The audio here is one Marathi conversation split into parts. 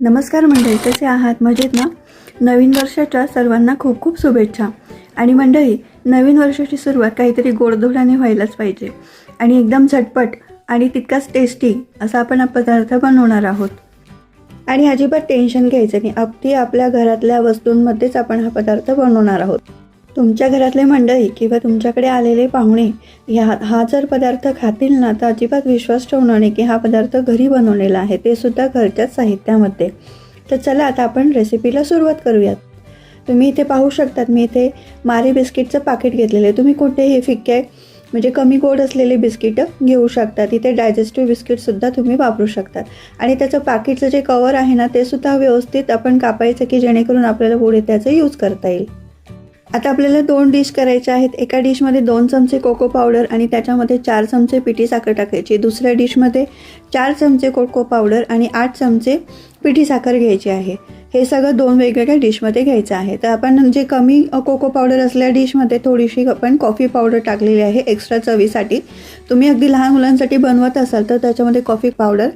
नमस्कार मंडळी, कसे आहात? मजेत ना? नवीन वर्षाच्या सर्वांना खूप खूप शुभेच्छा. आणि मंडळी, नवीन वर्षाची सुरुवात काहीतरी गोडधोडाने व्हायलाच पाहिजे आणि एकदम झटपट आणि तितकाच टेस्टी असा आपण हा पदार्थ बनवणार आहोत. आणि अजिबात टेन्शन घ्यायचं नाही, अगदी आपल्या घरातल्या वस्तूंमध्येच आपण हा पदार्थ बनवणार आहोत. तुमच्या घरातले मंडळी किंवा तुमच्याकडे आलेले पाहुणे हा जर पदार्थ खातील ना, तर अजिबात विश्वास ठेवणार नाही की हा पदार्थ घरी बनवलेला आहे, ते सुद्धा घरच्याच साहित्यामध्ये. तर चला आता आपण रेसिपीला सुरुवात करूयात. तुम्ही इथे पाहू शकतात, मी इथे मारी बिस्किटचं पाकिट घेतलेलं आहे. तुम्ही कुठेही फिक्के म्हणजे कमी गोड असलेले बिस्किटं घेऊ शकतात. इथे डायजेस्टिव्ह बिस्किटसुद्धा तुम्ही वापरू शकतात. आणि त्याचं पाकिटचं जे कवर आहे ना, ते सुद्धा व्यवस्थित आपण कापायचं की जेणेकरून आपल्याला पुढे त्याचं यूज करता येईल. आता आपल्याला 2 डिश करायच्या आहेत. एका डिशमध्ये 2 चमचे कोको पावडर आणि त्याच्यामध्ये 4 चमचे पिठी साखर टाकायची. दुसऱ्या डिशमध्ये 4 चमचे कोको पावडर आणि 8 चमचे पिठी साखर घ्यायची आहे. हे सगळं 2 वेगवेगळ्या डिशमध्ये घ्यायचं आहे. तर आपण जे कमी कोको पावडर असलेल्या डिशमध्ये थोडीशी आपण कॉफी पावडर टाकलेली आहे एक्स्ट्रा चवीसाठी. तुम्ही अगदी लहान मुलांसाठी बनवत असाल तर त्याच्यामध्ये कॉफी पावडर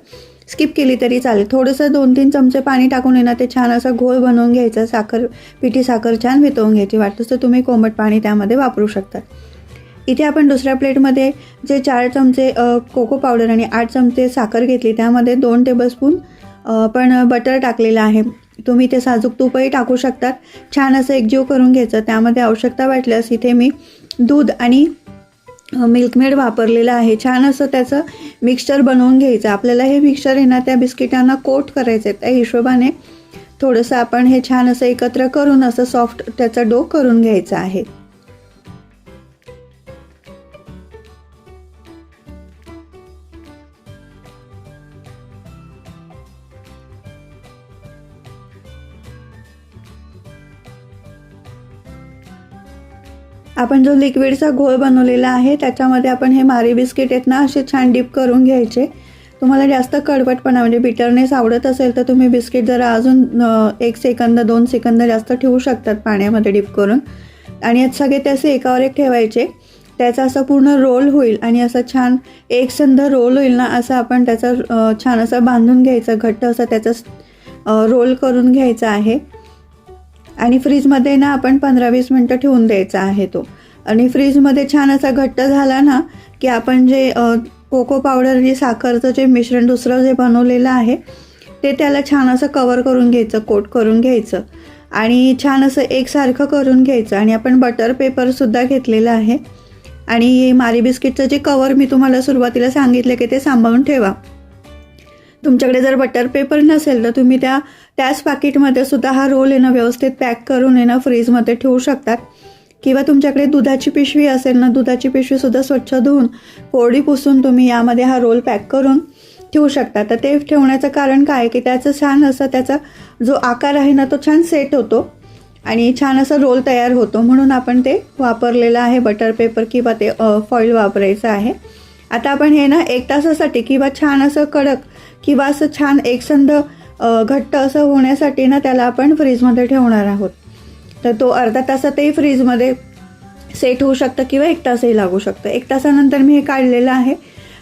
स्किप केली तरी चालेल. थोडंसं 2-3 चमचे पाणी टाकून येणार ते छान असा घोळ बनवून घ्यायचा. पिठी साखर छान वितळून घ्यायची. वाटतं तर तुम्ही कोमट पाणी त्यामध्ये वापरू शकता. इथे आपण दुसऱ्या प्लेटमध्ये जे 4 चमचे कोको पावडर आणि 8 चमचे साखर घेतली, त्यामध्ये 2 टेबलस्पून पण बटर टाकलेलं आहे. तुम्ही ते साजूक तूपही टाकू शकतात. छान असं एकजीव करून घ्यायचं. त्यामध्ये आवश्यकता वाटल्यास इथे मी दूध आणि मिल्कमेड वापरलेलं आहे. छान असं त्याचं मिक्सचर बनवून घ्यायचं. आपल्याला हे मिक्सचर आहे ना त्या बिस्किटांना कोट करायचं आहे. त्या हिशोबाने थोडंसं आपण हे छान असं एकत्र करून असं सॉफ्ट त्याचा डो करून घ्यायचा आहे. आपण जो लिक्विडचा घोळ बनवलेला आहे त्याच्यामध्ये आपण हे मारी बिस्किट आहेत ना असे छान डिप करून घ्यायचे. तुम्हाला जास्त कडवटपणा म्हणजे बिटरनेस आवडत असेल तर तुम्ही बिस्किट जरा अजून 1 सेकंद 2 सेकंद जास्त ठेवू शकतात पाण्यामध्ये डिप करून. आणि सगळे ते असे एकावर एक ठेवायचे. त्याचा असं पूर्ण रोल होईल आणि असं छान एकसंध रोल होईल ना, असं आपण त्याचा छान असं बांधून घ्यायचं. घट्ट असं त्याचा रोल करून घ्यायचा आहे. आणि फ्रीजमध्ये ना आपण 15-20 मिनटं ठेवून द्यायचा आहे तो. आणि फ्रीजमध्ये छान असा घट्ट झाला ना की आपण जे कोको पावडर आणि साखरचं जे मिश्रण दुसरं जे बनवलेलं आहे ते त्याला छान असं कवर करून घ्यायचं, कोट करून घ्यायचं आणि छान असं एकसारखं करून घ्यायचं. आणि आपण बटर पेपरसुद्धा घेतलेलं आहे. आणि मारी बिस्किटचं जे कवर मी तुम्हाला सुरुवातीला सांगितलं की ते सांभाळून ठेवा. तुमच्याकडे जर बटर पेपर नसेल तर तुम्ही त्याच पाकिटमध्ये सुद्धा हा रोल आहे ना व्यवस्थित पॅक करून आहे ना फ्रीजमध्ये ठेवू शकतात. किंवा तुमच्याकडे दुधाची पिशवी असेल ना, दुधाची पिशवीसुद्धा स्वच्छ धुवून कोरडी पुसून तुम्ही यामध्ये हा रोल पॅक करून ठेवू शकता. तर ते ठेवण्याचं कारण काय की त्याचं छान असं त्याचा जो आकार आहे ना तो छान सेट होतो आणि छान असं रोल तयार होतो. म्हणून आपण ते वापरलेलं आहे बटर पेपर किंवा ते फॉईल वापरायचं आहे. आता आपण हे ना 1 तासासाठी किंवा छान असं कडक किंवा असं छान एकसंध घट्ट असं होण्यासाठी ना त्याला आपण फ्रीजमध्ये ठेवणार आहोत. तर तो अर्धा तासातही फ्रीजमध्ये सेट होऊ शकतं किंवा 1 तासही लागू शकतं. 1 तासानंतर मी हे काढलेलं आहे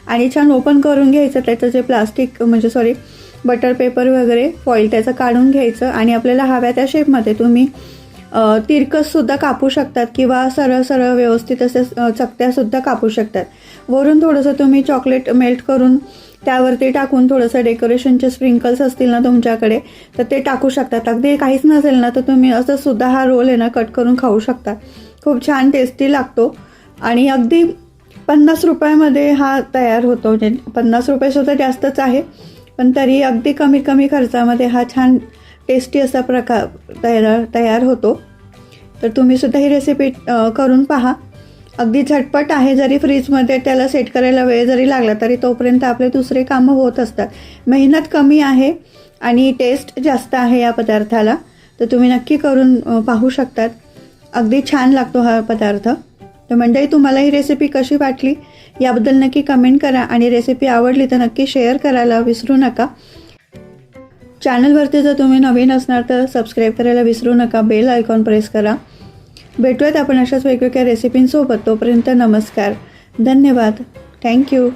आणि छान ओपन करून घ्यायचं. त्याचं जे प्लास्टिक म्हणजे बटर पेपर वगैरे फॉईल त्याचं काढून घ्यायचं. आणि आपल्याला हव्या त्या शेपमध्ये तुम्ही तिरकससुद्धा कापू शकतात किंवा सरळ सरळ व्यवस्थित असे चकत्यासुद्धा कापू शकतात. वरून थोडंसं तुम्ही चॉकलेट मेल्ट करून त्यावरती टाकून थोडंसं डेकोरेशनचे स्प्रिंकल्स असतील ना तुमच्याकडे तर ते टाकू शकतात. अगदी काहीच नसेल ना तर तुम्ही असं सुद्धा हा रोल आहे ना कट करून खाऊ शकता. खूप छान टेस्टी लागतो आणि अगदी 50 रुपयामध्ये हा तयार होतो. म्हणजे 50 रुपयेसुद्धा जास्तच आहे, पण तरी अगदी कमी खर्चामध्ये हा छान टेस्टी असा प्रकार तयार होतो. तर तुम्हीसुद्धा ही रेसिपी करून पहा. अगदी झटपट आहे. जरी फ्रीजमध्ये त्याला सेट करायला वेळ जरी लागला तरी तोपर्यंत आपले दुसरे कामं होत असतात. मेहनत कमी आहे आणि टेस्ट जास्त आहे या पदार्थाला. तर तुम्ही नक्की करून पाहू शकतात. अगदी छान लागतो हा पदार्थ. तर मंडळी, तुम्हाला ही रेसिपी कशी वाटली याबद्दल नक्की कमेंट करा आणि रेसिपी आवडली तर नक्की शेअर करायला विसरू नका. चॅनलवरती जर तुम्ही नवीन असणार तर सबस्क्राईब करायला विसरू नका. बेल आयकॉन प्रेस करा. भेटूयात आपण अशाच वेगवेगळ्या रेसिपींसोबत. तोपर्यंत नमस्कार, धन्यवाद, थँक्यू.